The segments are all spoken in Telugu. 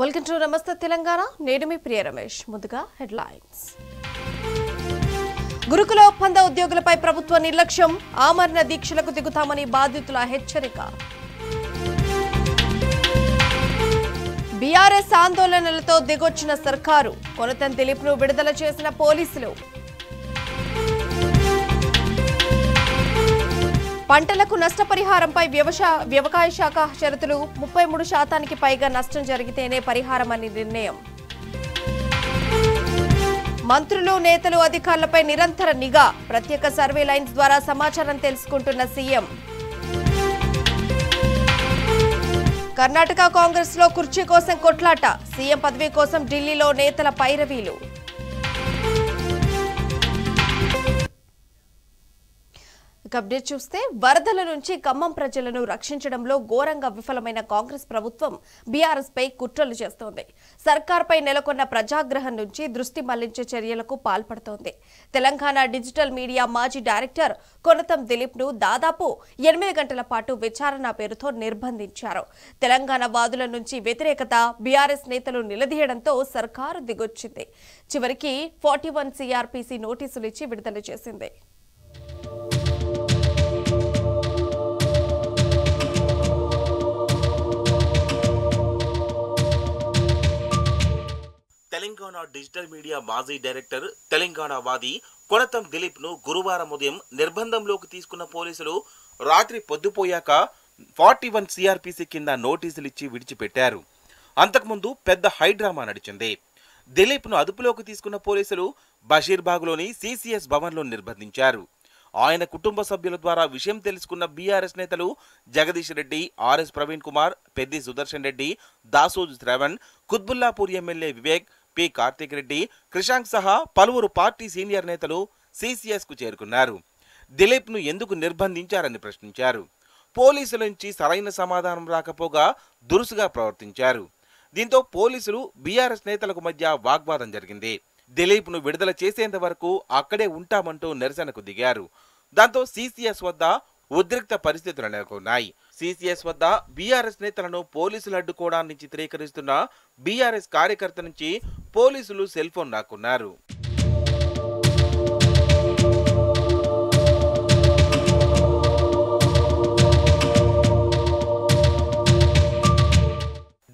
వెల్కమ్ టు నమస్తే తెలంగాణ. నేను మీ ప్రియ రమేష్. ముందుగా హెడ్లైన్స్. గురుకుల ఒప్పంద ఉద్యోగులపై ప్రభుత్వ నిర్లక్ష్యం, ఆమరణ దీక్షలకు దిగుతామని బాధితుల హెచ్చరిక. బీఆర్ఎస్ ఆందోళనలతో దిగొచ్చిన సర్కారు, కొనతం దిలీప్ను విడుదల చేసిన పోలీసులు. పంటలకు నష్టపరిహారంపై వ్యవసాయ శాఖ షరతులు, 33% పైగా నష్టం జరిగితేనే పరిహారమని నిర్ణయం. మంత్రులు, నేతలు, అధికారులపై నిరంతర నిఘా, ప్రత్యేక సర్వే లైన్స్ ద్వారా సమాచారం తెలుసుకుంటున్న సీఎం. కర్ణాటక కాంగ్రెస్ లో కుర్చీ కోసం కొట్లాట, సీఎం పదవి కోసం ఢిల్లీలో నేతల పైరవీలు. అప్డేట్ చూస్తే, వరదల నుంచి ఖమ్మం ప్రజలను రక్షించడంలో ఘోరంగా విఫలమైన కాంగ్రెస్ ప్రభుత్వం బీఆర్ఎస్ పై కుట్రలు చేస్తోంది. సర్కార్పై నెలకొన్న ప్రజాగ్రహం నుంచి దృష్టి మళ్లించే చర్యలకు పాల్పడుతోంది. తెలంగాణ డిజిటల్ మీడియా మాజీ డైరెక్టర్ కొనతం దిలీప్ ను దాదాపు 8 గంటల పాటు విచారణ పేరుతో నిర్బంధించారు. తెలంగాణ వాదుల నుంచి వ్యతిరేకత, బీఆర్ఎస్ నేతలు నిలదీయడంతో సర్కారు దిగొచ్చింది. చివరికి 41 CRPC నోటీసులు ఇచ్చి విడుదల చేసింది. తెలంగాణ డిజిటల్ మీడియా మాజీ డైరెక్టర్, తెలంగాణ వాది కొనతం దిలీప్ ను గురువారం ఉదయం నిర్బంధంలోకి తీసుకున్న పోలీసులు రాత్రి పొద్దుపోయాక 41 CRPC కింద నోటీసులు ఇచ్చి విడిచిపెట్టారు. అంతకుముందు పెద్ద హైడ్రామా నడిచింది. దిలీప్ ను అదుపులోకి తీసుకున్న పోలీసులు బషీర్బాగ్లోని CCS భవన్లో నిర్బంధించారు. ఆయన కుటుంబ సభ్యుల ద్వారా విషయం తెలుసుకున్న బీఆర్ఎస్ నేతలు Jagadish Reddy, RS Praveen Kumar, Peddi Sudarshan Reddy, Dasoju Sravan, Quthbullapur MLA Vivek, P Karthik Reddy, Krishank సహా పలువురు పార్టీ సీనియర్ నేతలు CCS కు చేరుకున్నారు. దిలీప్ ను ఎందుకు నిర్బంధించారని ప్రశ్నించారు. పోలీసుల నుంచి సరైన సమాధానం రాకపోగా దురుసుగా ప్రవర్తించారు. దీంతో పోలీసులు, బీఆర్ఎస్ నేతలకు మధ్య వాగ్వాదం జరిగింది. దిలీప్ ను విడుదల చేసేంత వరకు అక్కడే ఉంటామంటూ నిరసనకు దిగారు. దాంతో CCS వద్ద ఉద్రిక్త పరిస్థితులు నెలకొన్నాయి. CCS వద్ద బీఆర్ఎస్ నేతలను పోలీసులు అడ్డుకోవడాన్ని చిత్రీకరిస్తున్న బీఆర్ఎస్ కార్యకర్త నుంచి పోలీసులు సెల్ ఫోన్ లాక్కున్నారు.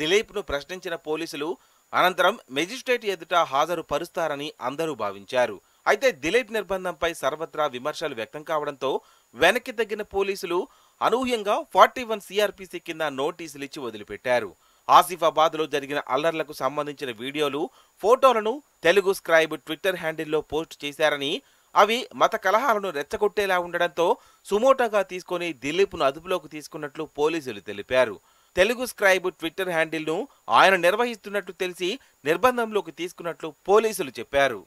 దిలీప్ ను ప్రశ్నించిన పోలీసులు అనంతరం మెజిస్ట్రేట్ ఎదుట హాజరు పరుస్తారని అందరూ భావించారు. అయితే దిలీప్ నిర్బంధంపై సర్వత్రా విమర్శలు వ్యక్తం కావడంతో వెనక్కి తగ్గిన పోలీసులు అనూహ్యంగా 41 CRPC కింద నోటీసులు ఇచ్చి వదిలిపెట్టారు. ఆసిఫాబాద్ లో జరిగిన అల్లర్లకు సంబంధించిన వీడియోలు, ఫోటోలను తెలుగు స్క్రైబ్ ట్విట్టర్ హ్యాండిల్లో పోస్ట్ చేశారని, అవి మత కలహాలను రెచ్చగొట్టేలా ఉండడంతో సుమోటోగా తీసుకుని దిలీప్ ను అదుపులోకి తీసుకున్నట్లు పోలీసులు తెలిపారు. తెలుగు స్క్రైబ్ ట్విట్టర్ హ్యాండిల్ ను ఆయన నిర్వహిస్తున్నట్లు తెలిసి నిర్బంధంలోకి తీసుకున్నట్లు పోలీసులు చెప్పారు.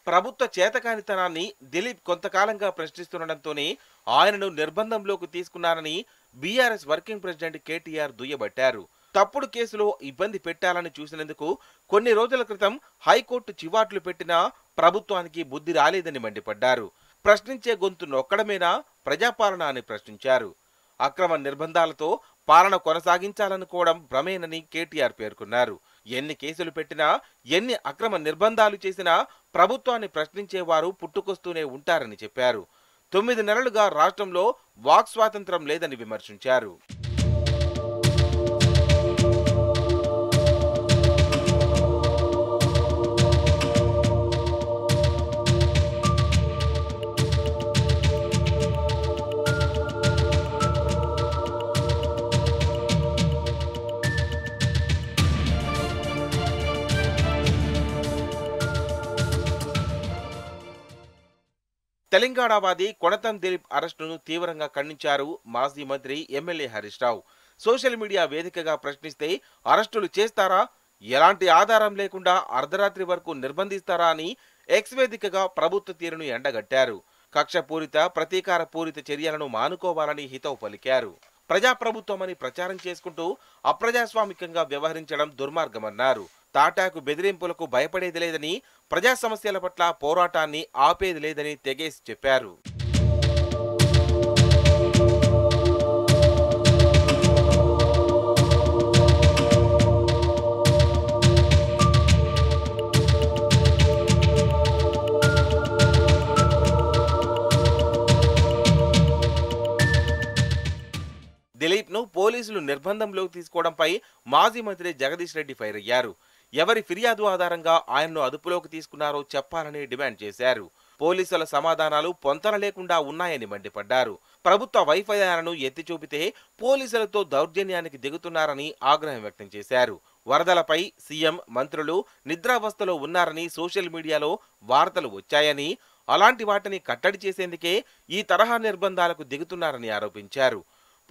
ప్రభుత్వ చేతకానితనాన్ని దిలీప్ కొంతకాలంగా ప్రశ్నిస్తుండటంతోనే ఆయనను నిర్బంధంలోకి తీసుకున్నారని బీఆర్ఎస్ వర్కింగ్ ప్రెసిడెంట్ KTR దుయ్యబట్టారు. తప్పుడు కేసులో ఇబ్బంది పెట్టాలని చూసినందుకు కొన్ని రోజుల క్రితం హైకోర్టు చివాట్లు పెట్టినా ప్రభుత్వానికి బుద్ధి రాలేదని మండిపడ్డారు. ప్రశ్నించే గొంతు నొక్కడమేనా ప్రజాపాలన అని ప్రశ్నించారు. అక్రమ నిర్బంధాలతో పాలన కొనసాగించాలనుకోవడం భ్రమేనని KTR పేర్కొన్నారు. ఎన్ని కేసులు పెట్టినా, ఎన్ని అక్రమ నిర్బంధాలు చేసినా ప్రభుత్వాన్ని ప్రశ్నించేవారు పుట్టుకొస్తూనే ఉంటారని చెప్పారు. 9 నెలలుగా రాష్ట్రంలో వాక్ స్వాతంత్రం లేదని విమర్శించారు. తెలంగాణవాది కొనతం దిలీప్ అరెస్టును తీవ్రంగా ఖండించారు మాజీ మంత్రి, MLA Harish Rao. Social media వేదికగా ప్రశ్నిస్తే అరెస్టులు చేస్తారా, ఎలాంటి ఆధారం లేకుండా అర్ధరాత్రి వరకు నిర్బంధిస్తారా అని ఎక్స్ వేదికగా ప్రభుత్వ తీరును ఎండగట్టారు. కక్షపూరిత, ప్రతీకార పూరిత చర్యలను మానుకోవాలని హితవు పలికారు. ప్రజాప్రభుత్వమని ప్రచారం చేసుకుంటూ అప్రజాస్వామికంగా వ్యవహరించడం దుర్మార్గమన్నారు. తాటాకు బెదిరింపులకు భయపడేది లేదని ప్రజా సమస్యల పట్ల పోరాటాన్ని ఆపేది లేదని తెగేసి చెప్పారు. దిలీప్ ను పోలీసులు నిర్బంధంలోకి తీసుకోవడంపై మాజీ మంత్రి జగదీష్ రెడ్డి ఫైర్ అయ్యారు. ఎవరి ఫిర్యాదు ఆధారంగా ఆయన్ను అదుపులోకి తీసుకున్నారో చెప్పాలని డిమాండ్ చేశారు. పోలీసుల సమాధానాలు పొంతన లేకుండా ఉన్నాయని మండిపడ్డారు. ప్రభుత్వ వైఫల్యాలను ఎత్తిచూపితే పోలీసులతో దౌర్జన్యానికి దిగుతున్నారని ఆగ్రహం వ్యక్తం చేశారు. వరదలపై సీఎం, మంత్రులు నిద్రావస్థలో ఉన్నారని సోషల్ మీడియాలో వార్తలు వచ్చాయని, అలాంటి వాటిని కట్టడి చేసేందుకే ఈ తరహా నిర్బంధాలకు దిగుతున్నారని ఆరోపించారు.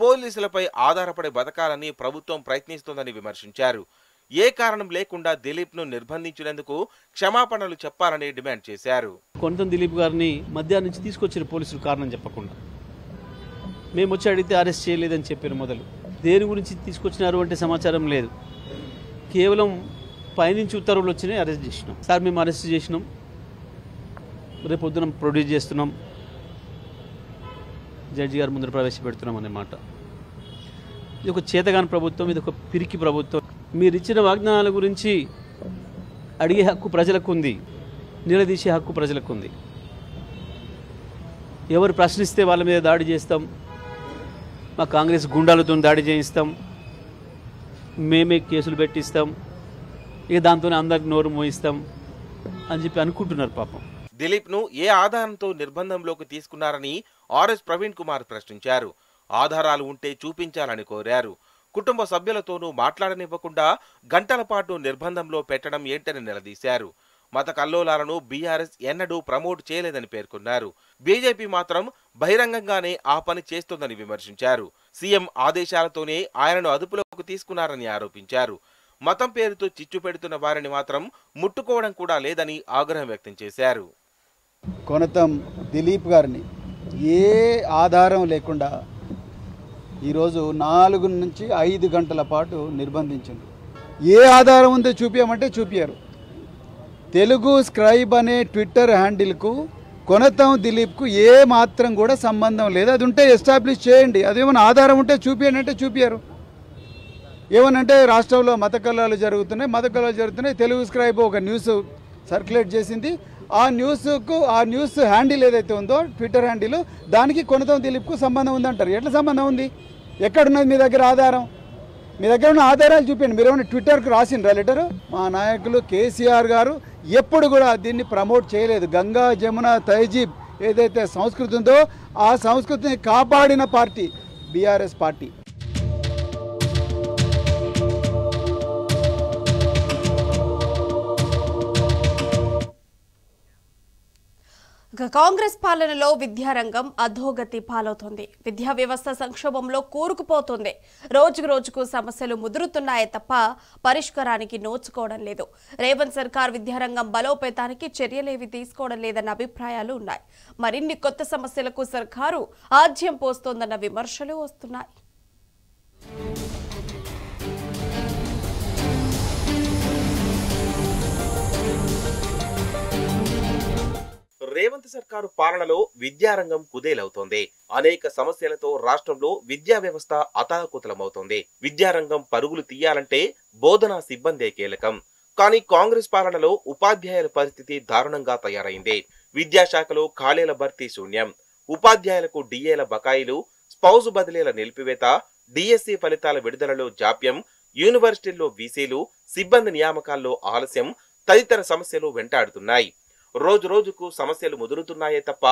పోలీసులపై ఆధారపడి బతకాలని ప్రభుత్వం ప్రయత్నిస్తోందని విమర్శించారు. ఏ కారణం లేకుండా దిలీప్ ను నిర్బంధించినందుకు క్షమాపణలు చెప్పాలని డిమాండ్ చేశారు. కొనతం దిలీప్ గారిని మధ్యాహ్నం నుంచి తీసుకొచ్చిన పోలీసులు కారణం చెప్పకుండా మేము వచ్చి అడిగితే అరెస్ట్ చేయలేదని చెప్పారు. మొదలు దేని గురించి తీసుకొచ్చినారు అంటే సమాచారం లేదు. కేవలం పైనుంచి ఉత్తర్వులు వచ్చినాయి, అరెస్ట్ చేసినాం. సార్ మేము అరెస్ట్ చేసినాం, రేపు పొద్దున ప్రొడ్యూస్ చేస్తున్నాం, జడ్జి గారి ముందర ప్రవేశపెడుతున్నాం అన్నమాట. ఇది ఒక చేతగాని ప్రభుత్వం, ఇది ఒక పిరికి ప్రభుత్వం. మీరు ఇచ్చిన వాగ్దానాల గురించి అడిగే హక్కు ప్రజలకు ఉంది, నిలదీసే హక్కు ప్రజలకు ఉంది. ఎవరు ప్రశ్నిస్తే వాళ్ళ మీద దాడి చేస్తాం, మా కాంగ్రెస్ గుండాలతో దాడి చేయిస్తాం, మేమే కేసులు పెట్టిస్తాం, ఇక దాంతోనే అందరికి నోరు మోయిస్తాం అని చెప్పి అనుకుంటున్నారు పాపం. దిలీప్ ను ఏ ఆధారంతో నిర్బంధంలోకి తీసుకున్నారని ఆర్ఎస్ ప్రవీణ్ కుమార్ ప్రశ్నించారు. ఆధారాలు ఉంటే చూపించాలని కోరారు. కుటుంబ సభ్యులతోనూ మాట్లాడనివ్వకుండా గంటల పాటు నిర్బంధంలో పెట్టడం ఏంటని నిలదీశారు. మత కల్లోలాలను బీఆర్ఎస్ ఎన్నడూ ప్రమోట్ చేయలేదని పేర్కొన్నారు. బీజేపీ మాత్రం బహిరంగంగానే ఆ పని చేస్తోందని విమర్శించారు. సీఎం ఆదేశాలతోనే ఆయనను అదుపులోకి తీసుకున్నారని ఆరోపించారు. మతం పేరుతో చిచ్చు పెడుతున్న వారిని మాత్రం ముట్టుకోవడం కూడా లేదని ఆగ్రహం వ్యక్తం చేశారు. కొనతం దిలీప్ గారిని ఏ ఆధారం లేకుండా ఈరోజు 4 నుంచి 5 గంటల పాటు నిర్బంధించింది. ఏ ఆధారం ఉందో చూపించమంటే చూపించారు. తెలుగు స్క్రైబ్ అనే ట్విట్టర్ హ్యాండిల్కు కొనతం దిలీప్కు ఏ మాత్రం కూడా సంబంధం లేదు. అది ఉంటే ఎస్టాబ్లిష్ చేయండి, అదేమైనా ఆధారం ఉంటే చూపించండి అంటే చూపించారు. ఏమనంటే రాష్ట్రంలో మత కల్లాలు జరుగుతున్నాయి, తెలుగు స్క్రైబ్ ఒక న్యూస్ సర్క్యులేట్ చేసింది. ఆ న్యూస్ హ్యాండిల్ ఏదైతే ఉందో ట్విట్టర్ హ్యాండిల్, దానికి కొనతం దిలీప్కు సంబంధం ఉందంటారు. ఎట్లా సంబంధం ఉంది? ఎక్కడున్నది మీ దగ్గర ఆధారం? మీ దగ్గర ఉన్న ఆధారాలు చూపించండి. మీరు ఏమైనా ట్విట్టర్కు రాసిండ్రా లెటరు? మా నాయకులు కేసీఆర్ గారు ఎప్పుడు కూడా దీన్ని ప్రమోట్ చేయలేదు. గంగా జమున తహజీబ్ ఏదైతే సంస్కృతి ఉందో ఆ సంస్కృతిని కాపాడిన పార్టీ బీఆర్ఎస్ పార్టీ. కాంగ్రెస్ పాలనలో విద్యారంగం అధోగతి పాలవుతోంది. విద్యా వ్యవస్థ సంక్షోభంలో కూరుకుపోతుంది. రోజుకు రోజుకు సమస్యలు ముదురుతున్నాయే తప్ప పరిష్కారానికి నోచుకోవడం లేదు. రేవంత్ సర్కార్ విద్యారంగం బలోపేతానికి చర్యలేవి తీసుకోవడం లేదన్న అభిప్రాయాలు ఉన్నాయి. మరిన్ని కొత్త సమస్యలకు సర్కారు ఆజ్యం పోస్తోందన్న విమర్శలు వస్తున్నాయి. రేవంత్ సర్కారు పాలనలో విద్యారంగం కుదేలవుతోంది. అనేక సమస్యలతో రాష్ట్రంలో విద్యా వ్యవస్థ అతాకుతలమవుతోంది. విద్యారంగం పరుగులు తీయాలంటే బోధనా సిబ్బందే కీలకం. కానీ కాంగ్రెస్ పాలనలో ఉపాధ్యాయుల పరిస్థితి దారుణంగా తయారైంది. విద్యాశాఖలో ఖాళీల భర్తీ శూన్యం, ఉపాధ్యాయులకు డిఏల బకాయిలు, స్పౌజు బదిలీల నిలిపివేత, డిఎస్సి ఫలితాల విడుదలలో జాప్యం, యూనివర్సిటీల్లో వీసీలు, సిబ్బంది నియామకాల్లో ఆలస్యం తదితర సమస్యలు వెంటాడుతున్నాయి. రోజు రోజుకు సమస్యలు ముదురుతున్నాయే తప్ప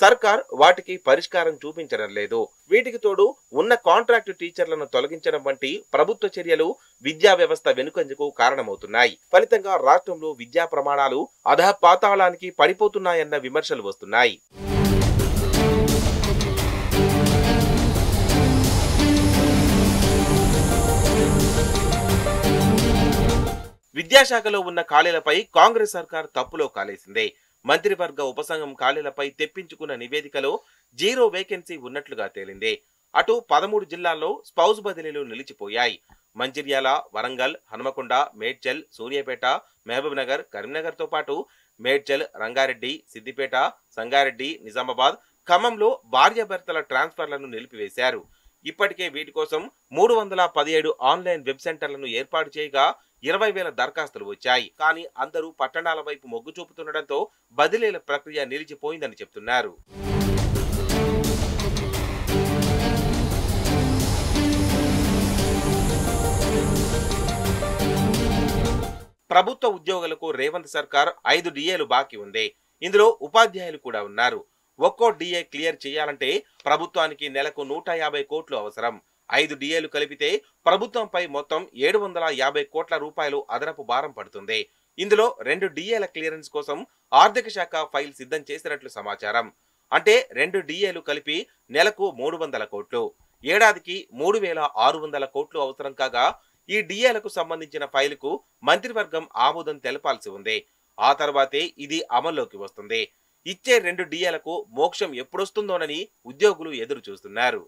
సర్కార్ వాటికి పరిష్కారం చూపించడం లేదు. వీటికి తోడు ఉన్న కాంట్రాక్టు టీచర్లను తొలగించడం వంటి ప్రభుత్వ చర్యలు విద్యా వ్యవస్థ వెనుకంజకు కారణమవుతున్నాయి. ఫలితంగా రాష్ట్రంలో విద్యా ప్రమాణాలు అధపాతాళానికి పడిపోతున్నాయన్న విమర్శలు వస్తున్నాయి. విద్యాశాఖలో ఉన్న ఖాళీలపై కాంగ్రెస్ సర్కార్ తప్పులో కాలేసిందే. మంత్రివర్గ ఉపసంఘం ఖాళీలపై తెప్పించుకున్న నివేదికలో 0 వేకెన్సీ ఉన్నట్లుగా తేలింది. అటు 13 జిల్లాల్లో స్పౌజ్ బదిలీలు నిలిచిపోయాయి. మంచిర్యాల, వరంగల్, హనుమకొండ, మేడ్చల్, సూర్యాపేట, మహబూబ్ నగర్, కరీంనగర్ తో పాటు మేడ్చల్, రంగారెడ్డి, సిద్దిపేట, సంగారెడ్డి, నిజామాబాద్, ఖమ్మంలో భార్యాభర్తల ట్రాన్స్ఫర్లను నిలిపివేశారు. ఇప్పటికే వీటి కోసం 317 ఆన్లైన్ వెబ్ సెంటర్లను ఏర్పాటు చేయగా 20,000 దరఖాస్తులు వచ్చాయి. కానీ అందరూ పట్టణాల వైపు మొగ్గు చూపుతుండటంతో బదిలీల ప్రక్రియ నిలిచిపోయిందని చెప్తున్నారు. ప్రభుత్వ ఉద్యోగులకు రేవంత్ సర్కార్ 5 డిఏలు బాకీ ఉంది. ఇందులో ఉపాధ్యాయులు కూడా ఉన్నారు. ఒక్కో డిఏ క్లియర్ చేయాలంటే ప్రభుత్వానికి నెలకు 150 కోట్లు అవసరం. 5 డిఏలు కలిపితే ప్రభుత్వంపై మొత్తం 750 కోట్ల రూపాయలు అదనపు భారం పడుతుంది. ఇందులో 2 డిఏల క్లియరెన్స్ కోసం ఆర్థిక శాఖ ఫైల్ సిద్ధం చేసినట్లు సమాచారం. అంటే 2 డిఏలు కలిపి నెలకు 300 కోట్లు, ఏడాదికి 3,600 కోట్లు అవసరం కాగా ఈ డిఏలకు సంబంధించిన ఫైలుకు మంత్రివర్గం ఆమోదం తెలపాల్సి ఉంది. ఆ తర్వాతే ఇది అమల్లోకి వస్తుంది. ఇచ్చే 2 డిఏలకు మోక్షం ఎప్పుడొస్తుందోనని ఉద్యోగులు ఎదురు చూస్తున్నారు.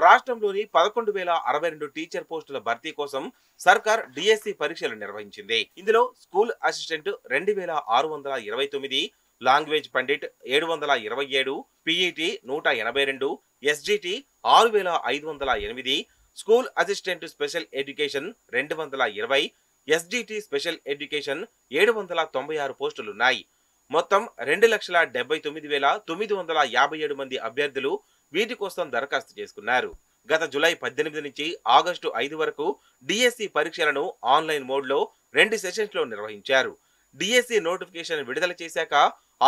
రాష్ట్రంలోని 11,062 టీచర్ పోస్టుల భర్తీ కోసం సర్కార్ డిఎస్సి పరీక్షలు నిర్వహించింది. ఇందులో school assistant 2,629, language Pandit 727, PET 182, SGT 6,508, school assistant special education 220, SGT special education 796 పోస్టులున్నాయి. మొత్తం 2,79,957 మంది అభ్యర్థులు వీటి కోసం దరఖాస్తు చేసుకున్నారు. గత జూలై 18 నుంచి ఆగస్టు 5 వరకు డిఎస్సి పరీక్షలను ఆన్లైన్ మోడ్లో 2 సెషన్స్లో నిర్వహించారు. డిఎస్సి నోటిఫికేషన్ విడుదల చేశాక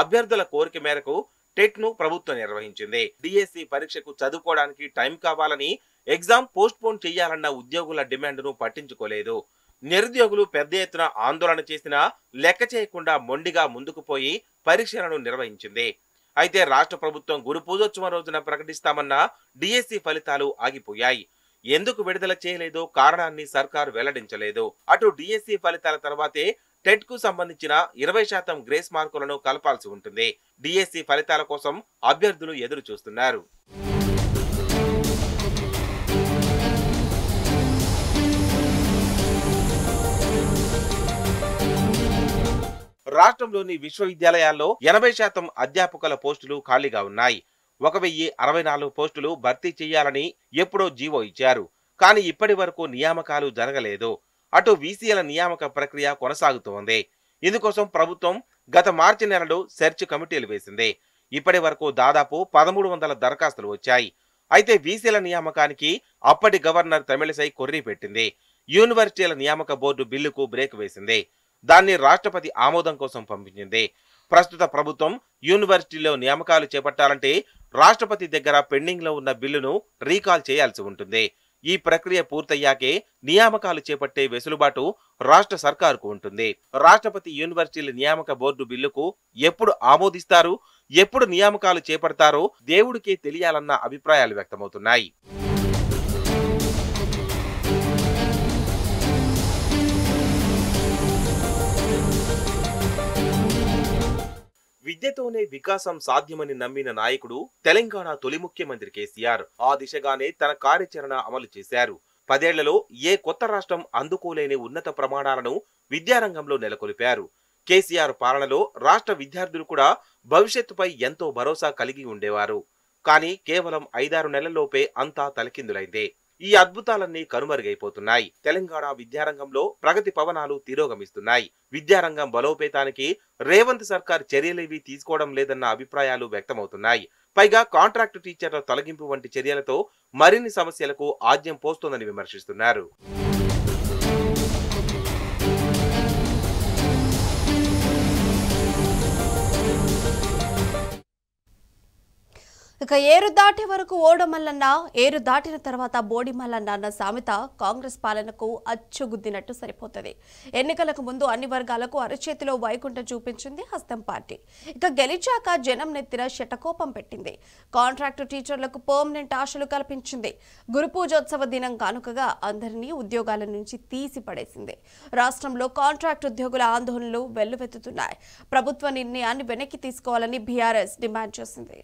అభ్యర్థుల కోరిక మేరకు టెట్ ను ప్రభుత్వం నిర్వహించింది. డిఎస్సి పరీక్షకు చదువుకోవడానికి టైం కావాలని ఎగ్జామ్ పోస్ట్ పోన్ చేయాలన్న ఉద్యోగుల డిమాండ్ను పట్టించుకోలేదు. నిరుద్యోగులు పెద్ద ఎత్తున ఆందోళన చేసినా లెక్క చేయకుండా మొండిగా ముందుకు పోయి పరీక్షలను నిర్వహించింది. అయితే రాష్ట్ర ప్రభుత్వం గురు పూజోత్సవం రోజున ప్రకటిస్తామన్న డిఎస్సి ఫలితాలు ఆగిపోయాయి. ఎందుకు విడుదల చేయలేదో కారణాన్ని సర్కారు వెల్లడించలేదు. అటు డిఎస్సి ఫలితాల తర్వాతే టెట్ కు సంబంధించిన 20% గ్రేస్ మార్కులను కలపాల్సి ఉంటుంది. డిఎస్సి ఫలితాల కోసం అభ్యర్థులు ఎదురు చూస్తున్నారు. రాష్ట్రంలోని విశ్వవిద్యాలయాల్లో 80% అధ్యాపకుల పోస్టులు ఖాళీగా ఉన్నాయి. 1,064 పోస్టులు భర్తీ చేయాలని ఎప్పుడో జీవో ఇచ్చారు. కానీ ఇప్పటి వరకు నియామకాలు జరగలేదు. అటు వీసీల నియామక ప్రక్రియ కొనసాగుతోంది. ఇందుకోసం ప్రభుత్వం గత మార్చి నెలలో సెర్చ్ కమిటీలు వేసింది. ఇప్పటి వరకు దాదాపు 1,300 దరఖాస్తులు వచ్చాయి. అయితే వీసీల నియామకానికి అప్పటి గవర్నర్ తమిళిసై కొర్రీ పెట్టింది. యూనివర్సిటీల నియామక బోర్డు బిల్లుకు బ్రేక్ వేసింది. దాన్ని రాష్ట్రపతి ఆమోదం కోసం పంపించింది. ప్రస్తుత ప్రభుత్వం యూనివర్సిటీలో నియామకాలు చేపట్టాలంటే రాష్ట్రపతి దగ్గర పెండింగ్ లో ఉన్న బిల్లును రీకాల్ చేయాల్సి ఉంటుంది. ఈ ప్రక్రియ పూర్తయ్యాకే నియామకాలు చేపట్టే వెసులుబాటు రాష్ట్ర సర్కారుకు ఉంటుంది. రాష్ట్రపతి యూనివర్సిటీల నియామక బోర్డు బిల్లుకు ఎప్పుడు ఆమోదిస్తారు, ఎప్పుడు నియామకాలు చేపడతారో దేవుడికే తెలియాలన్న అభిప్రాయాలు వ్యక్తమవుతున్నాయి. విద్యతోనే వికాసం సాధ్యమని నమ్మిన నాయకుడు తెలంగాణ తొలి ముఖ్యమంత్రి కేసీఆర్. ఆ దిశగానే తన కార్యాచరణ అమలు చేశారు. 10 ఏళ్లలో ఏ కొత్త రాష్ట్రం అందుకోలేని ఉన్నత ప్రమాణాలను విద్యారంగంలో నెలకొల్పారు. కేసీఆర్ పాలనలో రాష్ట్ర విద్యార్థులు కూడా భవిష్యత్తుపై ఎంతో భరోసా కలిగి ఉండేవారు. కానీ కేవలం 5-6 నెలల్లోపే అంతా తలకిందులైందే. ఈ అద్భుతాలన్నీ కనుమరుగైపోతున్నాయి. తెలంగాణ విద్యారంగంలో ప్రగతి పవనాలు తిరోగమిస్తున్నాయి. విద్యారంగం బలోపేతానికి రేవంత్ సర్కార్ చర్యలేవీ తీసుకోవడం లేదన్న అభిప్రాయాలు వ్యక్తమవుతున్నాయి. పైగా కాంట్రాక్టు టీచర్ల తొలగింపు వంటి చర్యలతో మరిన్ని సమస్యలకు ఆజ్యం పోస్తోందని విమర్శిస్తున్నారు. ఇక ఏరు దాటే వరకు ఓడమల్లన్న, ఏరు దాటిన తర్వాత బోడిమల్లన్న అన్న సామెత కాంగ్రెస్ పాలనకు అచ్చుగుద్దినట్టు సరిపోతుంది. ఎన్నికలకు ముందు అన్ని వర్గాలకు అరచేతిలో వైకుంఠం చూపించింది హస్తం పార్టీ. ఇక గెలిచాక జనం నెత్తిన శటకోపం పెట్టింది. కాంట్రాక్టు టీచర్లకు పర్మనెంట్ ఆశలు కల్పించింది. గురు పూజోత్సవ దినం కానుకగా అందరినీ ఉద్యోగాల నుంచి తీసి పడేసింది. రాష్ట్రంలో కాంట్రాక్ట్ ఉద్యోగుల ఆందోళనలు వెల్లువెత్తుతున్నాయి. ప్రభుత్వ నిర్ణయాన్ని వెనక్కి తీసుకోవాలని బీఆర్ఎస్ డిమాండ్ చేసింది.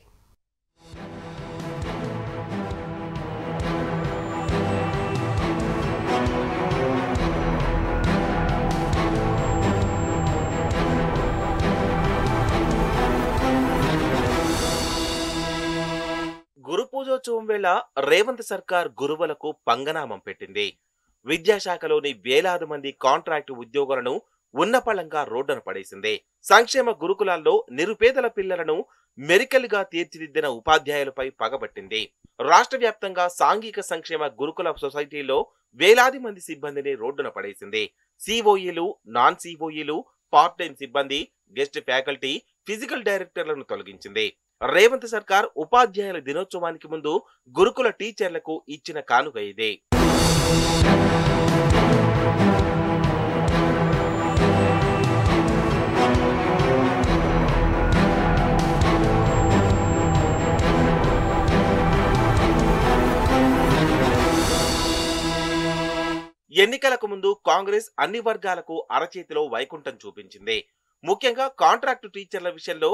దినోత్సవం వేళ రేవంత్ సర్కార్ గురువులకు పంగనామం పెట్టింది. విద్యాశాఖలోని వేలాది మంది కాంట్రాక్టు ఉద్యోగులను ఉన్నపళంగా రోడ్డున పడేసింది. సంక్షేమ గురుకులాల్లో నిరుపేదల పిల్లలను మెరికల్గా తీర్చిదిద్దిన ఉపాధ్యాయులపై పగబట్టింది. రాష్ట్ర వ్యాప్తంగా సాంఘిక సంక్షేమ గురుకుల సొసైటీలో వేలాది మంది సిబ్బందిని రోడ్డున పడేసింది. సిఓఈలు, నాన్ సిఓఈలు, పార్ట్ టైం సిబ్బంది, గెస్ట్ ఫ్యాకల్టీ, ఫిజికల్ డైరెక్టర్లను తొలగించింది. రేవంత్ సర్కార్ ఉపాధ్యాయుల దినోత్సవానికి ముందు గురుకుల టీచర్లకు ఇచ్చిన కానుక ఇదే. ఎన్నికలకు ముందు కాంగ్రెస్ అన్ని వర్గాలకు అరచేతిలో వైకుంఠం చూపించింది. ముఖ్యంగా కాంట్రాక్టు టీచర్ల విషయంలో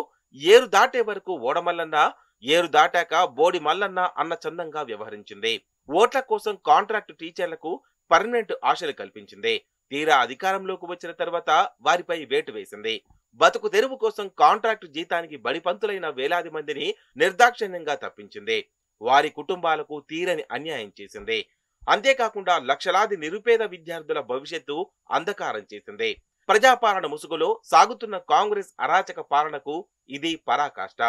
ఏరు దాటే వరకు ఓడమల్లన్న, ఏరు దాటాక బోడి మల్లన్న అన్న చందంగా వ్యవహరించింది. ఓట్ల కోసం కాంట్రాక్టు టీచర్లకు పర్మనెంట్ ఆశలు కల్పించింది. తీరా అధికారంలోకి వచ్చిన తర్వాత వారిపై వేటు వేసింది. బతుకు తెరువు కోసం కాంట్రాక్టు జీతానికి బడిపంతులైన వేలాది మందిని నిర్దాక్షిణ్యంగా తప్పించింది. వారి కుటుంబాలకు తీరని అన్యాయం చేసింది. అంతేకాకుండా లక్షలాది నిరుపేద విద్యార్థుల భవిష్యత్తు అంధకారం చేసింది. ప్రజాపాలన ముసుగులో సాగుతున్న కాంగ్రెస్ అరాచక పాలనకు ఇది పరాకాష్ట.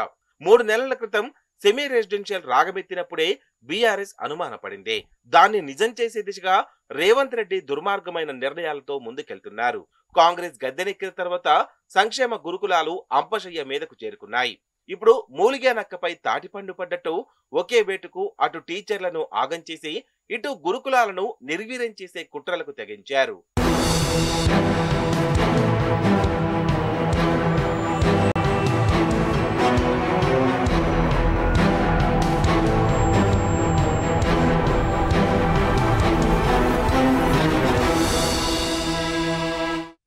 3 నెలల క్రితం సెమీ రెసిడెన్షియల్ రాగమెత్తినప్పుడే బీఆర్ఎస్ అనుమానపడింది. దాన్ని నిజం చేసే దిశగా రేవంత్ రెడ్డి దుర్మార్గమైన నిర్ణయాలతో ముందుకెళ్తున్నారు. కాంగ్రెస్ గద్దెనెక్కిన తర్వాత సంక్షేమ గురుకులాలు అంపశయ్య మీదకు చేరుకున్నాయి. ఇప్పుడు మూలిగా నక్కపై తాటిపండు పడ్డట్టు ఒకే వేటుకు అటు టీచర్లను ఆగం చేసి ఇటు గురుకులాలను నిర్వీర్యం చేసే కుట్రలకు తెగించారు.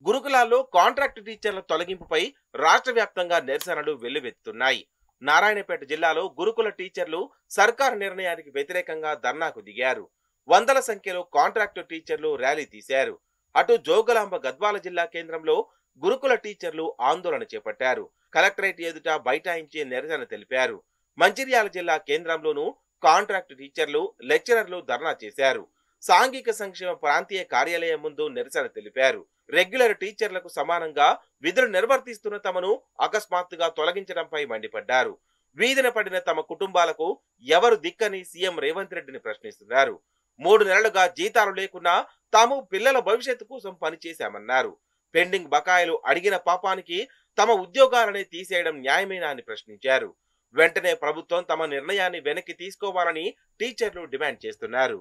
గురుకులాల్లో కాంట్రాక్టు టీచర్ల తొలగింపుపై రాష్ట్ర వ్యాప్తంగా నిరసనలు వెల్లువెత్తుతున్నాయి. నారాయణపేట జిల్లాలో గురుకుల టీచర్లు సర్కారు నిర్ణయానికి వ్యతిరేకంగా ధర్నాకు దిగారు. వందల సంఖ్యలో కాంట్రాక్టు టీచర్లు ర్యాలీ తీశారు. అటు జోగులాంబ గద్వాల జిల్లా కేంద్రంలో గురుకుల టీచర్లు ఆందోళన చేపట్టారు. కలెక్టరేట్ ఎదుట బైఠాయించి నిరసన తెలిపారు. మంచిర్యాల జిల్లా కేంద్రంలోనూ కాంట్రాక్టు టీచర్లు, లెక్చరర్లు ధర్నా చేశారు. సాంఘిక సంక్షేమ ప్రాంతీయ కార్యాలయం ముందు నిరసన తెలిపారు. రెగ్యులర్ టీచర్లకు సమానంగా విధులు నిర్వర్తిస్తున్న తమను అకస్మాత్తుగా తొలగించడంపై మండిపడ్డారు. వీధిన పడిన తమ కుటుంబాలకు ఎవరు దిక్కని సీఎం రేవంత్ రెడ్డిని ప్రశ్నిస్తున్నారు. 3 నెలలుగా జీతాలు లేకున్నా తాము పిల్లల భవిష్యత్తు కోసం పనిచేశామన్నారు. పెండింగ్ బకాయిలు అడిగిన పాపానికి తమ ఉద్యోగాలనే తీసేయడం న్యాయమేనా అని ప్రశ్నించారు. వెంటనే ప్రభుత్వం తమ నిర్ణయాన్ని వెనక్కి తీసుకోవాలని టీచర్లు డిమాండ్ చేస్తున్నారు.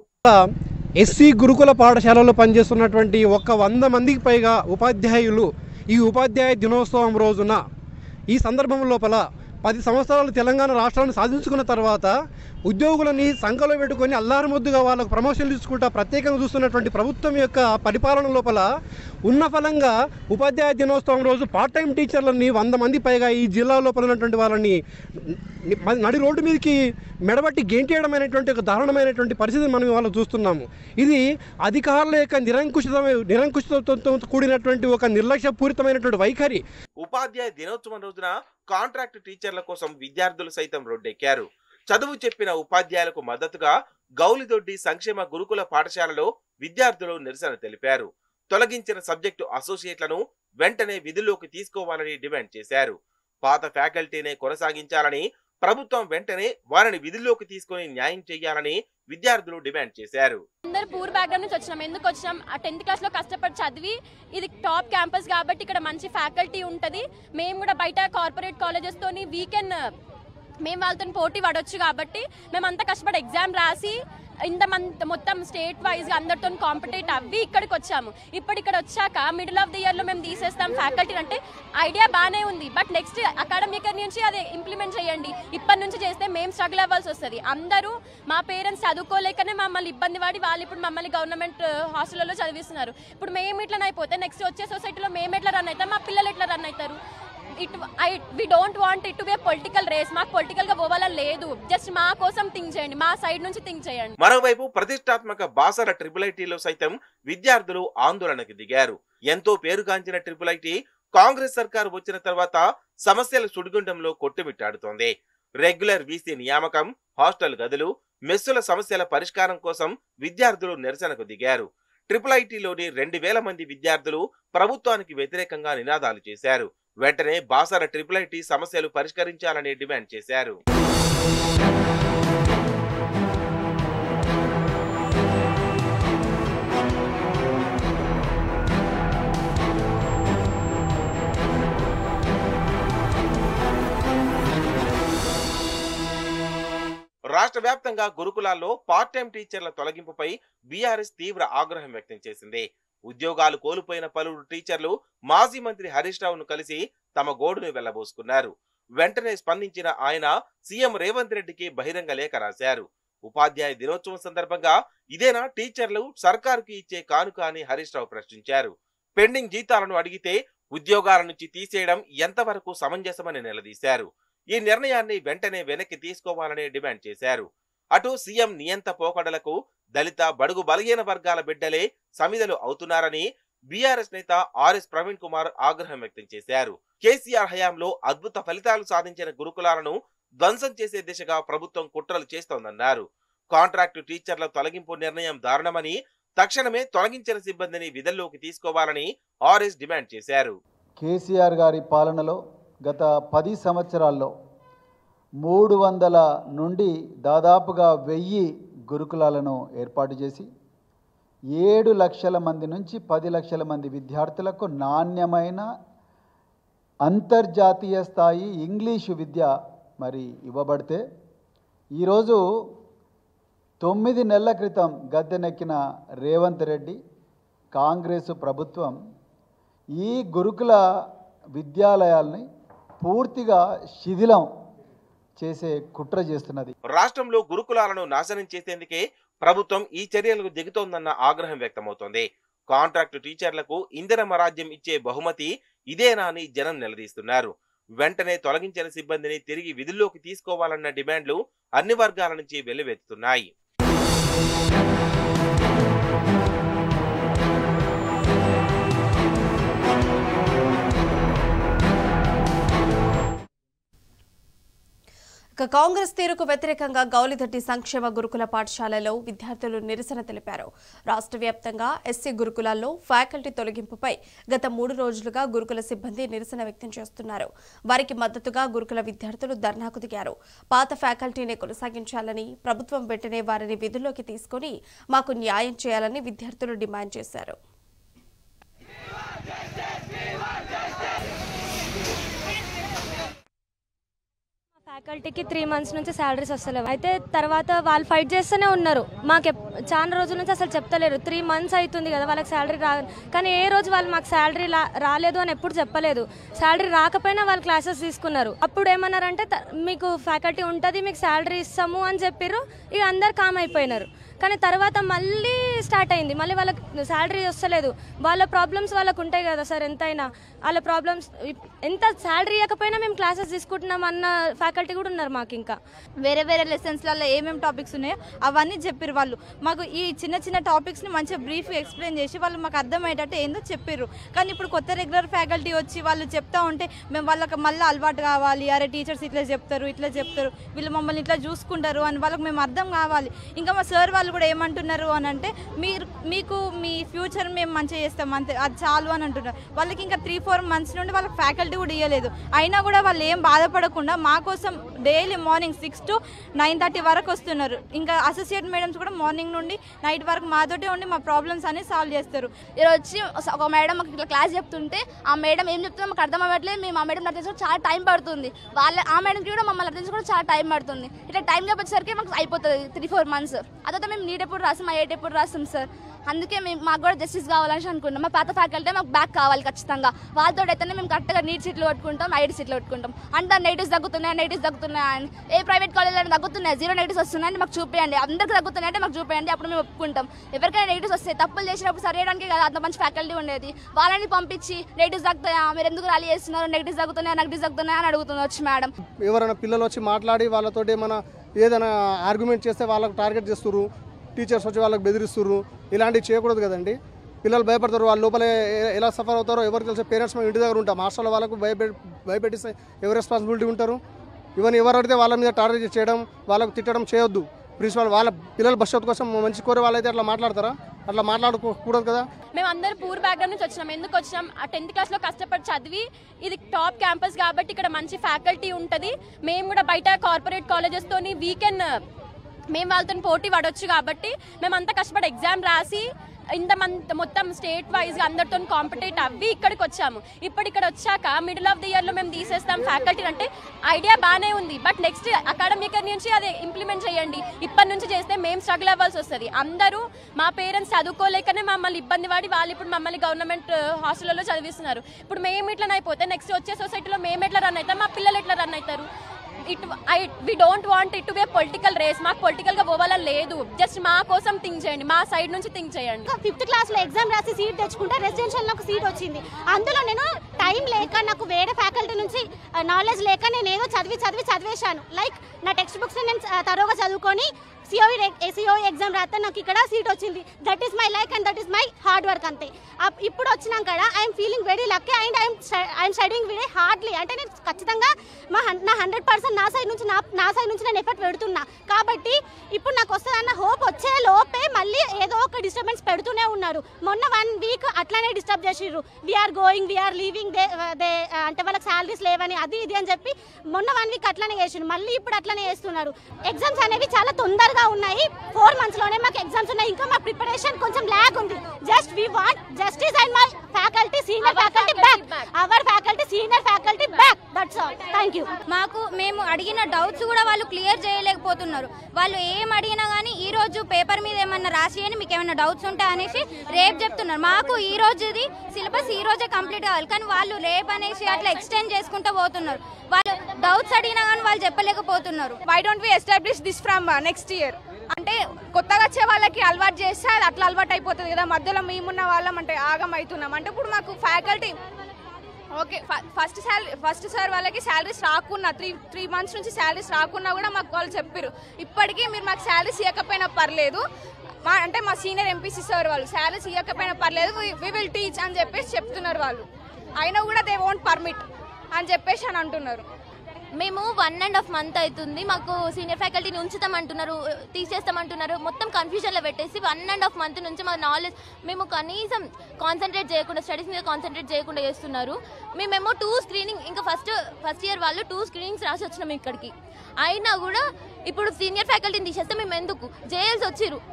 ఎస్సీ గురుకుల పాఠశాలలో పనిచేస్తున్నటువంటి 100 మందికి పైగా ఉపాధ్యాయులు ఈ ఉపాధ్యాయ దినోత్సవం రోజున ఈ సందర్భం లోపల 10 సంవత్సరాలు తెలంగాణ రాష్ట్రాన్ని సాధించుకున్న తర్వాత ఉద్యోగులని సంఖలో పెట్టుకొని అల్లారముద్దుగా వాళ్ళకు ప్రమోషన్లు తీసుకుంటా ప్రత్యేకంగా చూస్తున్నటువంటి ప్రభుత్వం యొక్క పరిపాలన లోపల ఉన్న ఫలంగా ఉపాధ్యాయ దినోత్సవం రోజు పార్ట్ టైం టీచర్లని 100 మంది పైగా ఈ జిల్లా లోపల ఉన్నటువంటి వాళ్ళని నడి రోడ్డు మీదకి మెడబట్టి గేంటేయడం అనేటువంటి ఒక దారుణమైనటువంటి పరిస్థితిని మనం ఇవాళ చూస్తున్నాము. ఇది అధికారుల యొక్క నిరంకుశతో కూడినటువంటి ఒక నిర్లక్ష్యపూరితమైనటువంటి వైఖరి. ఉపాధ్యాయ దినోత్సవం రోజున కాంట్రాక్ట్ టీచర్ల కోసం విద్యార్థులు సైతం రోడ్డెక్కారు. చదువు చెప్పిన ఉపాధ్యాయులకు మద్దతుగా గౌలిదొడ్డి సంక్షేమ గురుకుల పాఠశాలలో విద్యార్థులు నిరసన తెలిపారు. తొలగించిన సబ్జెక్టు అసోసియేట్లను వెంటనే విధుల్లోకి తీసుకోవాలని డిమాండ్ చేశారు. పాత ఫ్యాకల్టీనే కొనసాగించాలని, ప్రభుత్వం వెంటనే వారిని విధుల్లోకి తీసుకుని న్యాయం చేయాలని విద్యార్థులు డిమాండ్ చేశారు. అందరూ పూర్ బ్యాక్గ్రౌండ్ నుంచి వచ్చినాం. ఎందుకు వచ్చినాం? ఆ 10th క్లాస్ లో కష్టపడి చదివి ఇది టాప్ క్యాంపస్ కాబట్టి ఇక్కడ మంచి ఫ్యాకల్టీ ఉంటది. మేము కూడా బయట కార్పొరేట్ కాలేజెస్ తోని మేము వాళ్ళతో పోటీ పడవచ్చు కాబట్టి మేమంతా కష్టపడి ఎగ్జామ్ రాసి మొత్తం స్టేట్ వైజ్ గా అందరితో కాంపిటేట్ అవ్వి ఇక్కడికి వచ్చాము. ఇప్పుడు ఇక్కడ వచ్చాక మిడిల్ ఆఫ్ ది ఇయర్ లో మేము తీసేస్తాం ఫ్యాకల్టీ అంటే ఐడియా బాగానే ఉంది. బట్ నెక్స్ట్ అకాడమిక్ ఇయర్ నుంచి అది ఇంప్లిమెంట్ చేయండి. ఇప్పటి నుంచి చేస్తే మేము స్ట్రగుల్ అవ్వాల్సి వస్తుంది. అందరూ మా పేరెంట్స్ చదువుకోలేకనే మమ్మల్ని ఇబ్బంది పడి వాళ్ళు ఇప్పుడు మమ్మల్ని గవర్నమెంట్ హాస్టల్లో చదివిస్తున్నారు. ఇప్పుడు మేము ఇట్లా అయిపోతే నెక్స్ట్ వచ్చే సొసైటీలో మేము ఎట్లా రన్ అవుతాం, మా పిల్లలు ఎట్లా రన్ అవుతారు? we don't want it to be a political race. మాకు పొలిటికల్ గా పోవాలని లేదు. జస్ట్ మా కోసం థింక్ చేయండి, మా సైడ్ నుంచి థింక్ చేయండి. మరోవైపు ప్రతిష్టాత్మక బాసర ట్రిపుల్-ఐటీలో సైతం విద్యార్థులు ఆందోళనకు దిగారు. ఎంతో పేరుగాంచిన ట్రిపుల్-ఐటీ కాంగ్రెస్ సర్కారు వచ్చిన తర్వాత సమస్యల సుడిగుండంలో కొట్టుమిట్టాడుతోంది. రెగ్యులర్ వీసీ నియామకం, హాస్టల్ గదులు, మెస్సుల సమస్యల పరిష్కారం కోసం విద్యార్థులు నిరసనకు దిగారు. IIITలోని 2000 మంది విద్యార్థులు ప్రభుత్వానికి వ్యతిరేకంగా నినాదాలు చేశారు. వెంటనే బాసర IIIT సమస్యలు పరిష్కరించాలని డిమాండ్ చేశారు. రాష్ట్ర వ్యాప్తంగా గురుకులాల్లో పార్ట్ టైం టీచర్ల తొలగింపుపై బీఆర్ఎస్ తీవ్ర ఆగ్రహం వ్యక్తం చేసింది. ఉద్యోగాలు కోల్పోయిన పలువురు టీచర్లు మాజీ మంత్రి హరీష్ రావును కలిసి తమ గోడును వెళ్లబోసుకున్నారు. వెంటనే స్పందించిన ఆయన సీఎం రేవంత్ రెడ్డికి బహిరంగ లేఖ రాశారు. ఉపాధ్యాయ దినోత్సవం సందర్భంగా ఇదేనా టీచర్లు సర్కారుకి ఇచ్చే కానుక అని హరీష్ రావు ప్రశ్నించారు. పెండింగ్ జీతాలను అడిగితే ఉద్యోగాల నుంచి తీసేయడం ఎంతవరకు సమంజసమని నిలదీశారు. ఈ నిర్ణయాన్ని వెంటనే వెనక్కి తీసుకోవాలని డిమాండ్ చేశారు. అటు సీఎం నియంత పోకడలకు దళిత, బడుగు బలహీన వర్గాల బిడ్డలే సమిధలు అవుతున్నారని బీఆర్ఎస్ నేత ఆర్ఎస్ ప్రవీణ్ కుమార్ ఆగ్రహం వ్యక్తం చేశారు. కేసీఆర్ హయాంలో అద్భుత ఫలితాలు సాధించిన గురుకులాలను ధ్వంసం చేసే దిశగా ప్రభుత్వం కుట్రలు చేస్తోందన్నారు. కాంట్రాక్టు టీచర్ల తొలగింపు నిర్ణయం దారుణమని, తక్షణమే తొలగించిన సిబ్బందిని విధుల్లోకి తీసుకోవాలని ఆర్ఎస్ డిమాండ్ చేశారు. కేసీఆర్ గారి పాలనలో గత 10 సంవత్సరాల్లో 300 నుండి దాదాపుగా 1000 గురుకులాలను ఏర్పాటు చేసి 7 లక్షల మంది నుంచి 10 లక్షల మంది విద్యార్థులకు నాణ్యమైన అంతర్జాతీయ స్థాయి ఇంగ్లీషు విద్య మరి ఇవ్వబడితే, ఈరోజు 9 నెలల క్రితం గద్దెనెక్కిన రేవంత్ రెడ్డి కాంగ్రెసు ప్రభుత్వం ఈ గురుకుల విద్యాలయాల్ని పూర్తిగా శిథిలం చేసే కుట్ర చేస్తున్నది. రాష్ట్రంలో గురుకులాలను నాశనం చేసేందుకే ప్రభుత్వం ఈ చర్యలకు దిగుతోందన్న ఆగ్రహం వ్యక్తమవుతోంది. కాంట్రాక్టు టీచర్లకు ఇందిరమ్మ రాజ్యం ఇచ్చే బహుమతి ఇదేనా అని జనం నిలదీస్తున్నారు. వెంటనే తొలగించిన సిబ్బందిని తిరిగి విధుల్లోకి తీసుకోవాలన్న డిమాండ్లు అన్ని వర్గాల నుంచి వెల్లువెత్తుతున్నాయి. కాంగ్రెస్ తీరుకు వ్యతిరేకంగా గౌలిదొడ్డి సంక్షేమ గురుకుల పాఠశాలలో విద్యార్థులు నిరసన తెలిపారు. రాష్ట్ర వ్యాప్తంగా ఎస్సీ గురుకులాల్లో ఫ్యాకల్టీ తొలగింపుపై గత 3 రోజులుగా గురుకుల సిబ్బంది నిరసన వ్యక్తం చేస్తున్నారు. వారికి మద్దతుగా గురుకుల విద్యార్థులు ధర్నాకు దిగారు. పాత ఫ్యాకల్టీని కొనసాగించాలని, ప్రభుత్వం వెంటనే వారిని విధుల్లోకి తీసుకుని మాకు న్యాయం చేయాలని విద్యార్థులు డిమాండ్ చేశారు. ఫ్యాకల్టీకి 3 మంత్స్ నుంచి శాలరీస్ వస్తలేవు. అయితే తర్వాత వాళ్ళు ఫైట్ చేస్తూనే ఉన్నారు. మాకు చాలా రోజుల నుంచి అసలు చెప్తలేరు. 3 మంత్స్ అవుతుంది కదా వాళ్ళకి శాలరీ కానీ ఏ రోజు వాళ్ళు మాకు శాలరీ రాలేదు అని ఎప్పుడు చెప్పలేదు. శాలరీ రాకపోయినా వాళ్ళు క్లాసెస్ తీసుకున్నారు. అప్పుడు ఏమన్నారంటే మీకు ఫ్యాకల్టీ ఉంటుంది, మీకు శాలరీ ఇస్తాము అని చెప్పారు. ఇక అందరు కామ్ అయిపోయినారు. కానీ తర్వాత మళ్ళీ స్టార్ట్ అయింది. మళ్ళీ వాళ్ళకి శాలరీ వస్తలేదు. వాళ్ళ ప్రాబ్లమ్స్ వాళ్ళకు ఉంటాయి కదా సార్. ఎంతైనా వాళ్ళ ప్రాబ్లమ్స్, ఎంత శాలరీ ఇవ్వకపోయినా మేము క్లాసెస్ తీసుకుంటున్నాం అన్న ఫ్యాకల్టీ కూడా ఉన్నారు. మాకు ఇంకా వేరే వేరే లెసన్స్లలో ఏమేమి టాపిక్స్ ఉన్నాయో అవన్నీ చెప్పారు. వాళ్ళు మాకు ఈ చిన్న చిన్న టాపిక్స్ని మంచిగా బ్రీఫ్గా ఎక్స్ప్లెయిన్ చేసి వాళ్ళు మాకు అర్థమయ్యేటట్టు ఏందో చెప్పారు. కానీ ఇప్పుడు కొత్త రెగ్యులర్ ఫ్యాకల్టీ వచ్చి వాళ్ళు చెప్తా ఉంటే మేము వాళ్ళకి మళ్ళీ అలవాటు కావాలి. అరే టీచర్స్ ఇట్లా చెప్తారు, వీళ్ళు మమ్మల్ని ఇట్లా చూసుకుంటారు అని వాళ్ళకి మేము అర్థం కావాలి. ఇంకా మా సార్ వాళ్ళు కూడా ఏమంటున్నారు అని అంటే మీకు మీ ఫ్యూచర్ మేము మంచిగా చేస్తాం అంతే, అది చాలు అని అంటున్నారు. వాళ్ళకి ఇంకా 3-4 మంత్స్ నుండి వాళ్ళకి ఫ్యాకల్టీ కూడా ఇవ్వలేదు. అయినా కూడా వాళ్ళు ఏం బాధపడకుండా మా కోసం డైలీ మార్నింగ్ 6 to 9:30 వరకు వస్తున్నారు. ఇంకా అసోసియేట్ మేడమ్స్ కూడా మార్నింగ్ నుండి నైట్ వరకు మాతోటే ఉండి మా ప్రాబ్లమ్స్ అన్ని సాల్వ్ చేస్తారు. ఈరోజు వచ్చి ఒక మేడం మాకు ఇట్లా క్లాస్ చెప్తుంటే ఆ మేడం ఏం చెప్తుందో మాకు అర్థం అవ్వట్లేదు. మేము ఆ మేడం అర్థం చాలా టైం పడుతుంది. ఆ మేడంకి కూడా మమ్మల్ని అర్థం కూడా చాలా టైం పడుతుంది. ఇట్లా టైం వచ్చేసరికి మాకు అయిపోతుంది 3-4 మంత్స్. అదొక మేము నీట్ ఎప్పుడు రాస్తాం, ఐఐటి ఎప్పుడు రాస్తాం సార్. అందుకే మాకు కూడా జస్టిస్ కావాలని అనుకున్నాం. మా పాత ఫ్యాకల్టీ మాకు బ్యాక్ కావాలి ఖచ్చితంగా. వాళ్ళతో అయితేనే మేము కరెక్ట్గా నీట్ సీట్లు కొట్టుకుంటాం, ఐఐటి సీట్లు కొట్టుకుంటాం. అంటే నెగిటివ్స్ తగ్గుతున్నాయి అని ఏ ప్రైవేట్ కాలేజ్లో తగ్గుతున్నాయి, 0 నెగిటివ్స్ వస్తున్నాయంటే మాకు చూపించండి. అందరికీ తగ్గుతున్నాయి అంటే మాకు చూపించండి, అప్పుడు మేము ఒప్పుకుంటాం. ఎవరికైనా నెగిటివ్స్ వస్తాయి, తప్పులు చేసినప్పుడు సరియడానికి కదా అంత మంచి ఫ్యాకల్టీ ఉండేది. వాళ్ళని పంపించి నెగిటివ్స్ తగ్గుతాయా, మీరు ఎందుకు ర్యాలీ చేస్తున్నారు, నెగిటివ్స్ తగ్గుతున్నాయా అని అడుగుతుంది వచ్చి మేడం. ఎవరైనా పిల్లలు వచ్చి మాట్లాడి వాళ్ళతో ఏమైనా ఏదైనా ఆర్గ్యుమెంట్ చేస్తే వాళ్ళకు టార్గెట్ చేస్తున్నారు, టీచర్స్ వచ్చి వాళ్ళకి బెదిరిస్తున్నారు. ఇలాంటివి చేయకూడదు కదండి. పిల్లలు భయపడతారు. వాళ్ళ లోపలే ఎలా సఫర్ అవుతారో ఎవరికి తెలిసే. పేరెంట్స్ మేము ఇంటి దగ్గర ఉంటాం. హాస్టల్ వాళ్ళకు భయపెట్టిస్తే ఎవరు రెస్పాన్సిబిలిటీ ఉంటారు? ఇవన్నీ ఎవరు అడిగితే వాళ్ళ మీద టార్గెట్ చేయడం, వాళ్ళకు తిట్టడం చేయొద్దు. ప్రిన్సిపల్ వాళ్ళ పిల్లల భవిష్యత్తు కోసం మంచి కోరే వాళ్ళైతే అట్లా మాట్లాడతారా? అట్లా మాట్లాడకూడదు కదా. మేము అందరూ పూర్ బ్యాక్గ్రౌండ్ నుంచి వచ్చినాం. ఎందుకు వచ్చినాం? ఆ 10th క్లాస్లో కష్టపడి చదివి ఇది టాప్ క్యాంపస్ కాబట్టి ఇక్కడ మంచి ఫ్యాకల్టీ ఉంటుంది. మేము కూడా బయట కార్పొరేట్ కాలేజెస్తోని వీకెండ్ మేము వాళ్ళతో పోటీ పడవచ్చు కాబట్టి మేమంతా కష్టపడి ఎగ్జామ్ రాసి మొత్తం స్టేట్ వైజ్గా అందరితో కాంపిటేట్ అవ్వి ఇక్కడికి వచ్చాము. ఇప్పుడు ఇక్కడ వచ్చాక మిడిల్ ఆఫ్ ది ఇయర్లో మేము తీసేస్తాం ఫ్యాకల్టీ అంటే ఐడియా బాగానే ఉంది. బట్ నెక్స్ట్ అకాడమిక్ ఇయర్ నుంచి అది ఇంప్లిమెంట్ చేయండి. ఇప్పటి నుంచి చేస్తే మేము స్ట్రగుల్ అవ్వాల్సి వస్తుంది. అందరూ మా పేరెంట్స్ చదువుకోలేకనే మమ్మల్ని ఇబ్బంది పడి వాళ్ళు ఇప్పుడు మమ్మల్ని గవర్నమెంట్ హాస్టల్లో చదివిస్తున్నారు. ఇప్పుడు మేము ఇట్లా అయిపోతే నెక్స్ట్ వచ్చే సొసైటీలో మేము ఎట్లా రన్ అవుతాం, మా పిల్లలు ఎట్లా రన్ అవుతారు? we don't want it to be a political race. మాకు పొలిటికల్ గా పోవాలని లేదు. జస్ట్ మా కోసం థింక్ చేయండి, మా సైడ్ నుంచి థింక్ చేయండి. 5th క్లాస్ లో ఎగ్జామ్ రాసి సీట్ తెచ్చుకుంటే రెసిడెన్షియల్ నాకు సీట్ వచ్చింది. అందులో నేను టైం లేక నాకు వేరే ఫ్యాకల్టీ నుంచి నాలెడ్జ్ లేక నేను ఏదో చదివేశాను. లైక్ నా టెక్స్ట్ బుక్స్ నేను తరోగా చదువుకొని సిఓఈ ఎగ్జామ్ రాస్తే నాకు ఇక్కడ సీట్ వచ్చింది. That is my like and that is my hard work అంతే. ఇప్పుడు వచ్చినాక I'm feeling very lucky and I'm studying very hardly. అంటే నేను ఖచ్చితంగా నా 100% నా సైడ్ నుంచి నేను ఎఫర్ట్ పెడుతున్నా కాబట్టి ఇప్పుడు నాకు వస్తుందన్న హోప్ వచ్చే లోపే మళ్ళీ ఏదో ఒక డిస్టర్బెన్స్ పెడుతూనే ఉన్నారు. మొన్న 1 వీక్ అట్లానే డిస్టర్బ్ చేసిర్రు. We are going we are leaving they అంటే వాళ్ళకి శాలరీస్ లేవని అది ఇది అని చెప్పి మొన్న 1 వీక్ అట్లానే చేసిండ్రు. మళ్ళీ ఇప్పుడు అట్లానే చేస్తున్నారు. ఎగ్జామ్స్ అనేవి చాలా తొందరగా ఉన్నాయి. 4 months లోనే మాకు ఎగ్జామ్స్ ఉన్నాయి. ఇంకా మా ప్రిపరేషన్ కొంచెం ల్యాగ్ ఉంది. Just we want justice and my faculty senior faculty back. Our faculty senior faculty back. That's all. Thank you. మేము అడిగిన డౌట్స్ కూడా వాళ్ళు క్లియర్ చేయలేకపోతున్నారు. వాళ్ళు ఏం అడిగినా కానీ ఈ రోజు పేపర్ మీద ఏమన్నా రాసియని మీకు ఏమైనా డౌట్స్ ఉంటాయి అనేసి రేపు చెప్తున్నారు. మాకు ఈ రోజుది సిలబస్ ఈ రోజే కంప్లీట్ కావాలి కానీ వాళ్ళు రేపు అనేసి అట్లా ఎక్స్టెండ్ చేసుకుంటూ పోతున్నారు. వాళ్ళు డౌట్స్ అడిగినా కానీ వాళ్ళు చెప్పలేకపోతున్నారు. Why don't we establish this from next year? అంటే కొత్తగా వచ్చే వాళ్ళకి అలవాటు చేస్తే అది అట్లా అలవాటు అయిపోతుంది కదా. మధ్యలో మేమున్న వాళ్ళం అంటే ఆగం అవుతున్నాం. అంటే ఇప్పుడు మాకు ఫ్యాకల్టీ ఓకే ఫస్ట్ సార్ వాళ్ళకి శాలరీస్ రాకున్నా 3 months నుంచి శాలరీస్ రాకున్నా కూడా మాకు వాళ్ళు చెప్పారు ఇప్పటికీ మీరు మాకు శాలరీస్ ఇవ్వకపోయినా పర్లేదు, మా సీనియర్ ఎంపీసీ సార్ వాళ్ళు శాలరీస్ ఇవ్వకపోయినా పర్లేదు వి విల్ టీచ్ అని చెప్పేసి చెప్తున్నారు. వాళ్ళు అయినా కూడా దే వోంట్ పర్మిట్ అని చెప్పేసి అని అంటున్నారు. మేము 1.5 month అవుతుంది. మాకు సీనియర్ ఫ్యాకల్టీని ఉంచుతామంటున్నారు, తీసేస్తామంటున్నారు. మొత్తం కన్ఫ్యూజన్లో పెట్టేసి 1.5 month నుంచి మా నాలెడ్జ్ మేము కనీసం కాన్సన్ట్రేట్ చేయకుండా స్టడీస్ మీద కాన్సన్ట్రేట్ చేయకుండా చేస్తున్నారు. మేమేమో 2 స్క్రీనింగ్ ఇంకా ఫస్ట్ ఇయర్ వాళ్ళు 2 స్క్రీనింగ్స్ రాసి వచ్చినాం ఇక్కడికి. అయినా కూడా ఇప్పుడు సీనియర్ ఫ్యాకల్టీని తీసేస్తే మేము ఎందుకు జేఎల్స్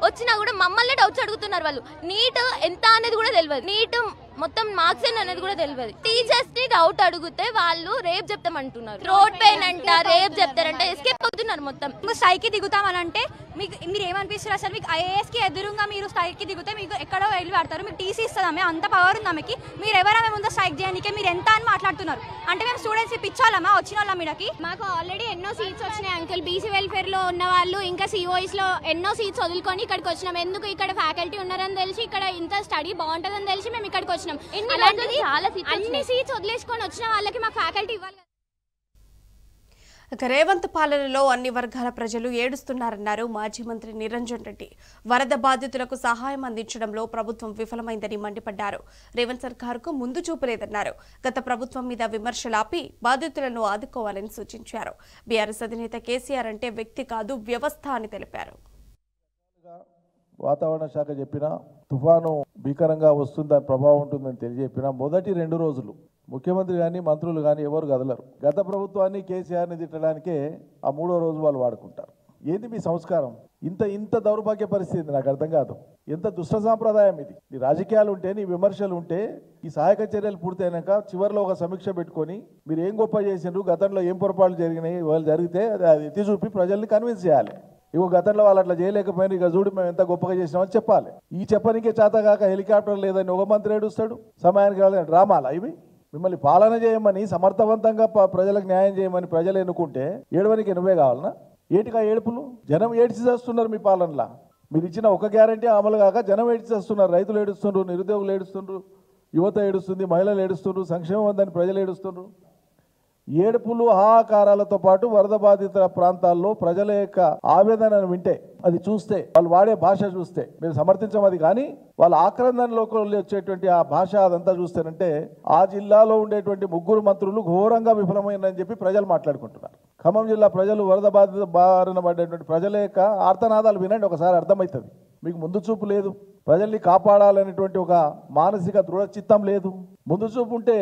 వచ్చినా కూడా మమ్మల్ని డౌట్స్ అడుగుతున్నారు. వాళ్ళు నీట్ ఎంత అనేది కూడా తెలియదు, నీట్ మొత్తం మార్క్స్ అనేది కూడా తెలియదు. టీచర్స్ ని డౌట్ అడిగితే వాళ్ళు రేపు చెప్తామంటున్నారు. రోడ్ పైన అంట రేపు చెప్తారంటే ఎస్కేప్ అవుతున్నారు. మొత్తం స్ట్రైక్ కి దిగుతామనంటే మీరు ఏమనిపిస్తారు అసలు? మీకు ఐఏఎస్ కి ఎదురుగా మీరు స్ట్రైక్ కి దిగితే మీకు ఎక్కడో వెళ్ళి పడతారు. మీకు టీసీ ఇస్తుందామే అంత పవర్ ఉంది ఆమెకి. మీరు ఎవరైనా ముందు స్ట్రైక్ చేయడానికి మీరు ఎంత అని మాట్లాడుతున్నారు అంటే మేము స్టూడెంట్స్ పిచ్చాలమ్మా వచ్చిన వాళ్ళ మీదకి. మాకు ఆల్రెడీ ఎన్నో సీట్స్ వచ్చినాయి అంకుల్. బీసీ వెల్ఫేర్ లో ఉన్న వాళ్ళు ఇంకా సిఓఈస్ లో ఎన్నో సీట్స్ వదులుకొని ఇక్కడికి వచ్చినాం. ఎందుకు ఇక్కడ ఫ్యాకల్టీ ఉన్నారని తెలిసి ఇక్కడ ఇంత స్టడీ బాగుంటుందని తెలిసి మేము ఇక్కడికి వచ్చినాం. అన్ని సీట్స్ వదిలేసుకొని వచ్చిన వాళ్ళకి మాకు ఫ్యాకల్టీ ఇవ్వాలి. రేవంత్ పాలనలో అన్ని వర్గాల ప్రజలు ఏడుస్తున్నారన్నారు మాజీ మంత్రి నిరంజన్ రెడ్డి. వరద బాధితులకు సహాయం అందించడంలో ప్రభుత్వం విఫలమైందని మండిపడ్డారు. రేవంత్ సర్కారుకు ముందు చూపలేదన్నారు. గత ప్రభుత్వం మీద విమర్శలాపి బాధితులను ఆదుకోవాలని సూచించారు. బీఆర్ఎస్ అధినేత కేసీఆర్ అంటే వ్యక్తి కాదు వ్యవస్థ అని తెలిపారు. వాతావరణ శాఖ చెప్పిన తుఫాను భీకరంగా వస్తుందని ప్రభావం ఉంటుందని తెలియజెప్పిన మొదటి 2 రోజులు ముఖ్యమంత్రి కానీ మంత్రులు కానీ ఎవరు కదలరు. గత ప్రభుత్వాన్ని కేసీఆర్ని తిట్టడానికే ఆ 3వ రోజు వాళ్ళు వాడుకుంటారు. ఏంది మీ సంస్కారం? ఇంత దౌర్భాగ్య పరిస్థితి నాకు అర్థం కాదు. ఎంత దుష్ట సాంప్రదాయం ఇది. నీ రాజకీయాలు ఉంటే, నీ విమర్శలు ఉంటే, ఈ సహాయక చర్యలు పూర్తయినాక చివరిలో ఒక సమీక్ష పెట్టుకొని మీరు ఏం గొప్ప చేసిండ్రు, గతంలో ఏం పొరపాట్లు జరిగినాయి, వాళ్ళు జరిగితే అది ఎత్తి చూపి ప్రజల్ని కన్విన్స్ చేయాలి. ఇగో గతంలో వాళ్ళు అట్లా చేయలేకపోయినా ఇక చూడు మేము ఎంత గొప్పగా చేసినామని చెప్పాలి. ఈ చెప్పనికే చేతగాక హెలికాప్టర్ లేదని ఒక మంత్రి ఏడుస్తాడు. సమయానికి రాలేదని డ్రామాలా ఇవి? మిమ్మల్ని పాలన చేయమని సమర్థవంతంగా ప్రజలకు న్యాయం చేయమని ప్రజలు ఎన్నుకుంటే ఏడవనికి నువ్వే కావాలనా? ఏటికా ఏడుపులు? జనం ఏడ్చి చేస్తున్నారు మీ పాలనలా. మీరు ఇచ్చిన ఒక గ్యారంటీ అమలు కాక జనం ఏడ్చి చేస్తున్నారు. రైతులు ఏడుస్తుండ్రు, నిరుద్యోగులు ఏడుస్తుండ్రు, యువత ఏడుస్తుంది, మహిళలు ఏడుస్తుండ్రు, సంక్షేమం ఉందని ప్రజలు ఏడుస్తుండ్రు. ఏడుపులు హాహాకారాలతో పాటు వరద బాధిత ప్రాంతాల్లో ప్రజల యొక్క ఆవేదనను వింటే, అది చూస్తే, వాళ్ళు వాడే భాష చూస్తే మేము సమర్థించమది. కానీ వాళ్ళ ఆక్రందనలోకి వచ్చేటువంటి ఆ భాష అదంతా చూస్తేనంటే ఆ జిల్లాలో ఉండేటువంటి 3 మంత్రులు ఘోరంగా విఫలమైందని చెప్పి ప్రజలు మాట్లాడుకుంటున్నారు. ఖమ్మం జిల్లా ప్రజలు వరద బాధిత బారిన పడ్డటువంటి ప్రజల యొక్క ఆర్తనాదాలు వినండి, ఒకసారి అర్థమవుతుంది. మీకు ముందు చూపు లేదు, ప్రజల్ని కాపాడాలనేటువంటి ఒక మానసిక దృఢచిత్తం లేదు. ముందు చూపు ఉంటే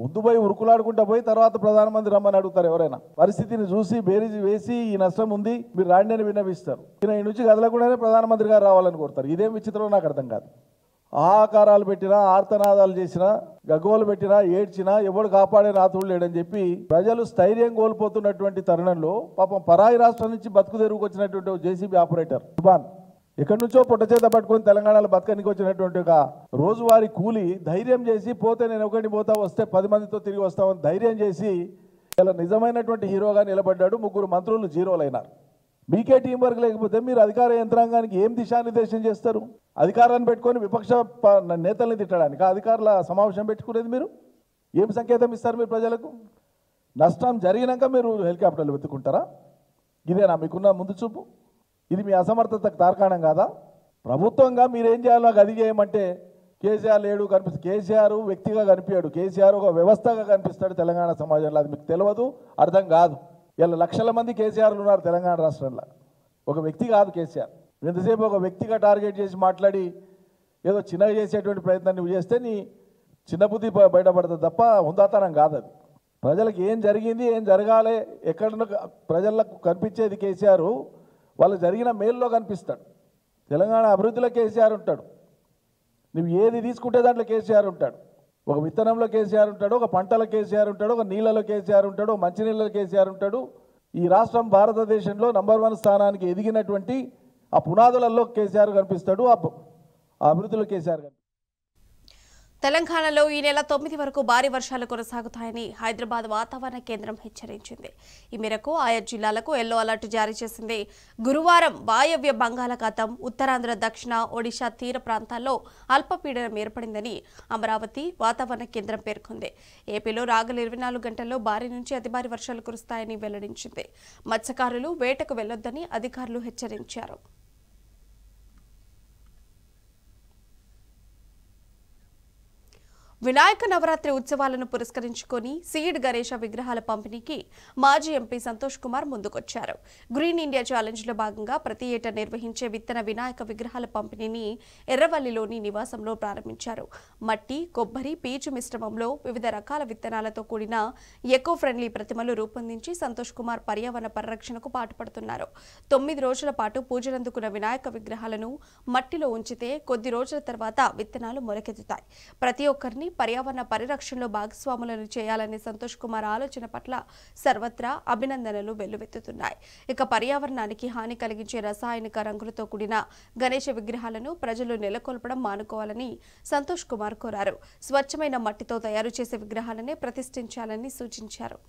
ముందు పోయి ఉరుకులాడుకుంటా పోయి తర్వాత ప్రధానమంత్రి రమ్మని అడుగుతారు. ఎవరైనా పరిస్థితిని చూసి బేరీజు వేసి ఈ నష్టం ఉంది మీరు రాండి అని విన్నవిస్తారు. ఈయన ఈ నుంచి కదలకుండానే ప్రధానమంత్రి గారు రావాలని కోరుతారు. ఇదేం విచిత్రం నాకు అర్థం కాదు. ఆకారాలు పెట్టినా, ఆర్తనాదాలు చేసినా, గగ్గోలు పెట్టినా, ఏడ్చినా ఎవడు కాపాడే రాతుడు లేడని చెప్పి ప్రజలు స్థైర్యం కోల్పోతున్నటువంటి తరుణంలో పాపం పరాయి రాష్ట్రం నుంచి బతుకు తెరువుకు వచ్చినటువంటి జేసీబీ ఆపరేటర్ సుబాన్ ఎక్కడి నుంచో పొట్ట చేత పట్టుకొని తెలంగాణలో బతకనికి వచ్చినటువంటి ఒక రోజువారీ కూలి ధైర్యం చేసి పోతే నేను ఒకటి పోతా వస్తే 10 మందితో తిరిగి వస్తామని ధైర్యం చేసి ఇలా నిజమైనటువంటి హీరోగా నిలబడ్డాడు. 3 మంత్రులు జీరోలైనారు. మీకే టీం వర్క్ లేకపోతే మీరు అధికార యంత్రాంగానికి ఏం దిశానిర్దేశం చేస్తారు? అధికారాన్ని పెట్టుకొని విపక్ష నేతల్ని తిట్టడానికి అధికారుల సమావేశం పెట్టుకునేది మీరు ఏం సంకేతం ఇస్తారు? మీరు ప్రజలకు నష్టం జరిగినాక మీరు హెలికాప్టర్లు వెతుకుంటారా? ఇదేనా మీకున్న ముందు చూపు? ఇది మీ అసమర్థతకు తార్కాణం కాదా? ప్రభుత్వంగా మీరేం చేయాలో నాకు అది చేయమంటే కేసీఆర్ లేడు కనిపిస్తుంది. కేసీఆర్ వ్యక్తిగా కనిపించాడు, కేసీఆర్ ఒక వ్యవస్థగా కనిపిస్తాడు తెలంగాణ సమాజంలో. అది మీకు తెలియదు, అర్థం కాదు. ఇలా లక్షల మంది కేసీఆర్లు ఉన్నారు తెలంగాణ రాష్ట్రంలో, ఒక వ్యక్తి కాదు కేసీఆర్. ఎంతసేపు ఒక వ్యక్తిగా టార్గెట్ చేసి మాట్లాడి ఏదో చిన్నగా చేసేటువంటి ప్రయత్నం నువ్వు చేస్తే నీ చిన్న బుద్ధి బయటపడుతుంది తప్ప హుందాతనం కాదు అది. ప్రజలకు ఏం జరిగింది, ఏం జరగాలి, ఎక్కడ ప్రజలకు కనిపించేది కేసీఆర్ వాళ్ళు జరిగిన మేల్లో కనిపిస్తాడు. తెలంగాణ అభివృద్ధిలో కేసీఆర్ ఉంటాడు. నువ్వు ఏది తీసుకుంటే దాంట్లో కేసీఆర్ ఉంటాడు. ఒక విత్తనంలో కేసీఆర్ ఉంటాడు, ఒక పంటల కేసీఆర్ ఉంటాడు, ఒక నీళ్ళలో కేసీఆర్ ఉంటాడు, ఒక మంచినీళ్ళలో కేసీఆర్ ఉంటాడు. ఈ రాష్ట్రం భారతదేశంలో నంబర్ 1 స్థానానికి ఎదిగినటువంటి ఆ పునాదులలో కేసీఆర్ కనిపిస్తాడు, ఆ అభివృద్ధిలో కేసీఆర్ కనిపిస్తాడు. తెలంగాణలో ఈ నెల 9 వరకు భారీ వర్షాలు కొనసాగుతాయని హైదరాబాద్ వాతావరణ కేంద్రం హెచ్చరించింది. ఈ మేరకు ఆయా జిల్లాలకు ఎల్లో అలర్ట్ జారీ చేసింది. గురువారం వాయవ్య బంగాళాఖాతం, ఉత్తరాంధ్ర, దక్షిణ ఒడిశా తీర ప్రాంతాల్లో అల్పపీడనం ఏర్పడిందని అమరావతి వాతావరణ కేంద్రం పేర్కొంది. ఏపీలో రాగల 24 గంటల్లో భారీ నుంచి అతి భారీ వర్షాలు కురుస్తాయని వెల్లడించింది. మత్స్యకారులు వేటకు వెళ్లొద్దని అధికారులు హెచ్చరించారు. వినాయక నవరాత్రి ఉత్సవాలను పురస్కరించుకొని సీడ్ గణేశ విగ్రహాల పంపిణీకి మాజీ ఎంపీ సంతోష్ కుమార్ ముందుకొచ్చారు. గ్రీన్ ఇండియా ఛాలెంజ్ లో భాగంగా ప్రతి ఏటా నిర్వహించే విత్తన వినాయక విగ్రహాల పంపిణీని ఎర్రవల్లిలోని నివాసంలో ప్రారంభించారు. మట్టి, కొబ్బరి, పీచు మిశ్రమంలో వివిధ రకాల విత్తనాలతో కూడిన ఎకో ఫ్రెండ్లీ ప్రతిమలు రూపొందించి సంతోష్ కుమార్ పర్యావరణ పరిరక్షణకు పాటుపడుతున్నారు. 9 రోజుల పాటు పూజలందుకున్న వినాయక విగ్రహాలను మట్టిలో ఉంచితే కొద్ది రోజుల తర్వాత విత్తనాలు మొలకెత్తుతాయి. ప్రతి ఒక్కరిని పర్యావరణ పరిరక్షణలో భాగస్వాములను చేయాలనే సంతోష్ కుమార్ ఆలోచన పట్ల సర్వత్రా అభినందనలు వెల్లువెత్తుతున్నాయి. ఇక పర్యావరణానికి హాని కలిగించే రసాయనిక రంగులతో కూడిన గణేశ విగ్రహాలను ప్రజలు నెలకొల్పడం మానుకోవాలని సంతోష్ కుమార్ కోరారు. స్వచ్ఛమైన మట్టితో తయారు చేసే విగ్రహాలనే ప్రతిష్ఠించాలని సూచించారు.